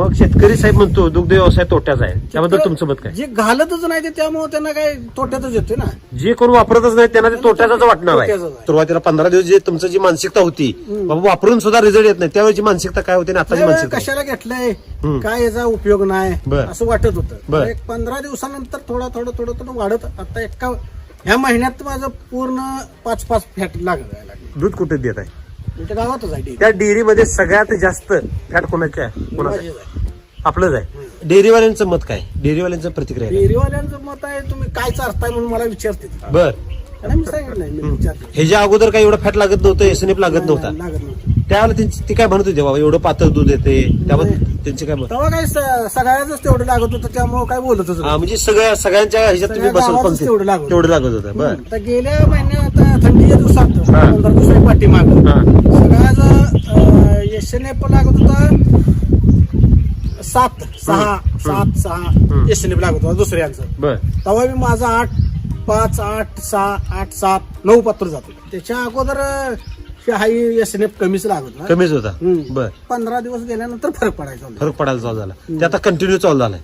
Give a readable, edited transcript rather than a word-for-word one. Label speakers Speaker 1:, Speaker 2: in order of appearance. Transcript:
Speaker 1: मग शेतकरी साहेब म्हणतो दुग्ध व्यवसाय तोट्याचा आहे, त्याबद्दल तुमचं मत काय?
Speaker 2: जे घालतच नाही ते त्यामुळे त्यांना काय तोट्यातच येते ना.
Speaker 1: जे कोण वापरतच नाही त्यांना ते तोट्याचाच वाटणार आहे.
Speaker 2: तोट्याचंच आहे.
Speaker 1: सुरुवातीला 15 दिवस जे तुमचं जी मानसिकता होती बाबा वापरून सुद्धा रिझल्ट येत नाही, त्यावेळेची मानसिकता काय होती आणि आताची
Speaker 2: त्यावेळी
Speaker 1: मानसिकता
Speaker 2: कशाला घेतलंय, काय याचा उपयोग नाही
Speaker 1: बर.
Speaker 2: असं वाटत होतं.
Speaker 1: बर.
Speaker 2: एक 15 दिवसानंतर थोडं वाढत आता ह्या महिन्यात माझं पूर्ण 5-5 फॅट लागलं.
Speaker 1: दूध कुठे देत आहे?
Speaker 2: तुमच्या गावातच आहे डेअरी.
Speaker 1: त्या डेअरीमध्ये सगळ्यात जास्त फॅट कोणाचे आहे? कोणाचं आहे?
Speaker 2: माझीच आहे.
Speaker 1: आपलंच आहे. डेअरीवाल्यांचं मत काय? डेअरीवाल्यांचं प्रतिक्रिया काय?
Speaker 2: डेअरीवाल्यांचं मत आहे तुम्ही काय चारताय म्हणून मला विचारते.
Speaker 1: बर.
Speaker 2: त्यांना मी सांगितलंय, मी विचारते.
Speaker 1: ह्याच्या अगोदर काही एवढं फॅट लागत नव्हतं, एसएनएफ लागत नव्हता.
Speaker 2: लागत नव्हतं.
Speaker 1: त्यावेळेला ती काय म्हणत होते बाबा एवढं पातळ दूध येते, त्याबद्दल त्यांचे काय मत?
Speaker 2: तेव्हा काय सगळ्याच तेवढं लागत होतं त्यामुळे काय बोलत होतं.
Speaker 1: म्हणजे सगळ्यांच्या ह्याच्यात तुम्ही
Speaker 2: सगळ्या
Speaker 1: बसून
Speaker 2: गावातच
Speaker 1: पंक्तीत
Speaker 2: तेवढं लागत
Speaker 1: तेवढं लागत होतं. बर.
Speaker 2: आता गेल्या महिन्यात आता थंडीच्या दिवसात 15 दिवसाच्या पाठीमाग
Speaker 1: हा.
Speaker 2: सगळ्याच एसएनएफ लागत होता 7-6 एसएनएफ लागत होता दुसऱ्यांचं.
Speaker 1: बर.
Speaker 2: तेव्हा मी माझा 8-5, 8-6, 8-7, 9 पात्र जातो. त्याच्या अगोदर हाई एसएनएफ कमीच लागत ना.
Speaker 1: कमीच होता. बर.
Speaker 2: 15 दिवस गेल्यानंतर फरक पडायचा.
Speaker 1: फरक पडायला चालू झाला, ते आता कंटिन्यू चालू झालाय.